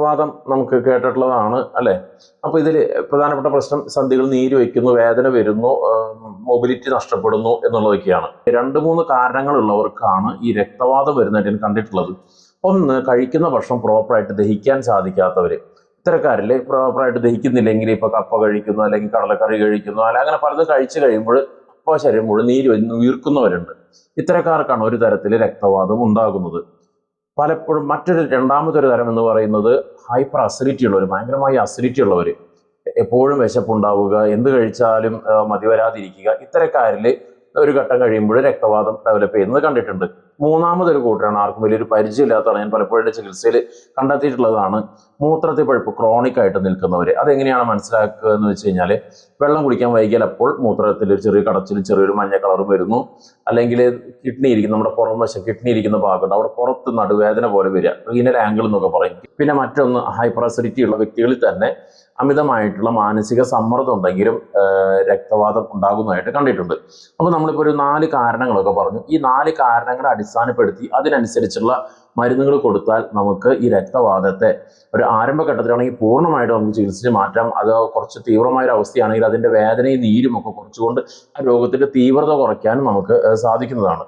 രക്തവാതം നമുക്ക് കേട്ടിട്ടുള്ളതാണ് അല്ലെ. അപ്പൊ ഇതിൽ പ്രധാനപ്പെട്ട പ്രശ്നം സന്ധികൾ നീര് വയ്ക്കുന്നു, വേദന വരുന്നു, മൊബിലിറ്റി നഷ്ടപ്പെടുന്നു എന്നുള്ളതൊക്കെയാണ്. 2-3 കാരണങ്ങളുള്ളവർക്കാണ് ഈ രക്തവാതം വരുന്നതായിട്ട് ഞാൻ കണ്ടിട്ടുള്ളത്. ഒന്ന്, കഴിക്കുന്ന ഭക്ഷണം പ്രോപ്പറായിട്ട് ദഹിക്കാൻ സാധിക്കാത്തവര്. ഇത്തരക്കാരിൽ പ്രോപ്പറായിട്ട് ദഹിക്കുന്നില്ലെങ്കിൽ ഇപ്പൊ കപ്പ കഴിക്കുന്നു, അല്ലെങ്കിൽ കടലക്കറി കഴിക്കുന്നു, അല്ല അങ്ങനെ പലതും കഴിച്ചു കഴിയുമ്പോൾ അപ്പോൾ ശരീരം മുഴുവൻ നീര് വീർക്കുന്നവരുണ്ട്. ഇത്തരക്കാർക്കാണ് ഒരു തരത്തിൽ രക്തവാതം ഉണ്ടാകുന്നത്. പലപ്പോഴും രണ്ടാമത്തെ ഒരു തരം എന്ന് പറയുന്നത് ഹൈപ്പർ അസിഡിറ്റി ഉള്ളവർ, ഭയങ്കരമായി അസിഡിറ്റി ഉള്ളവർ, എപ്പോഴും വിശപ്പുണ്ടാവുക, എന്ത് കഴിച്ചാലും മതി വരാതിരിക്കുക. ഇത്തരക്കാരിൽ ഒരു ഘട്ടം കഴിയുമ്പോൾ രക്തവാതം ഡെവലപ്പ് ചെയ്യുന്നത് കണ്ടിട്ടുണ്ട്. മൂന്നാമതൊരു കൂട്ടരാണ്, ആർക്കും വലിയൊരു പരിചയമില്ലാത്തതാണ്, ഞാൻ പലപ്പോഴും ചികിത്സയിൽ കണ്ടെത്തിയിട്ടുള്ളതാണ്, മൂത്രത്തിൽ പഴുപ്പ് ക്രോണിക് ആയിട്ട് നിൽക്കുന്നവർ. അതെങ്ങനെയാണ് മനസ്സിലാക്കുക എന്ന് വെച്ച് കഴിഞ്ഞാൽ, വെള്ളം കുടിക്കാൻ വൈകിയാൽ അപ്പോൾ മൂത്രത്തിൽ ഒരു ചെറിയ കടച്ചിലും ചെറിയൊരു മഞ്ഞ കളറും വരുന്നു, അല്ലെങ്കിൽ കിഡ്നി ഇരിക്കുന്ന നമ്മുടെ പുറം വശം കിഡ്നി ഇരിക്കുന്ന ഭാഗമുണ്ട്, അവിടെ പുറത്ത് നടുവേദന പോലെ വരിക, റീനൽ ആംഗിൾ എന്നൊക്കെ പറയും. പിന്നെ മറ്റൊന്ന്, ഹൈപ്പർ അസിഡിറ്റി ഉള്ള വ്യക്തികളിൽ തന്നെ അമിതമായിട്ടുള്ള മാനസിക സമ്മർദ്ദം ഉണ്ടെങ്കിലും രക്തവാതം ഉണ്ടാകുന്നതായിട്ട് കണ്ടിട്ടുണ്ട്. അപ്പോൾ നമ്മളിപ്പോൾ ഒരു 4 കാരണങ്ങളൊക്കെ പറഞ്ഞു. ഈ 4 കാരണങ്ങളെ അടിസ്ഥാനപ്പെടുത്തി അതിനനുസരിച്ചുള്ള മരുന്നുകൾ കൊടുത്താൽ നമുക്ക് ഈ രക്തവാതത്തെ ഒരു ആരംഭഘട്ടത്തിലാണെങ്കിൽ പൂർണ്ണമായിട്ട് നമുക്ക് ചികിത്സിച്ച് മാറ്റാം. അത് കുറച്ച് തീവ്രമായ ഒരു അവസ്ഥയാണെങ്കിൽ അതിന്റെ വേദനയും നീരും ഒക്കെ കുറച്ചുകൊണ്ട് ആ രോഗത്തിന്റെ തീവ്രത കുറയ്ക്കാനും നമുക്ക് സാധിക്കുന്നതാണ്.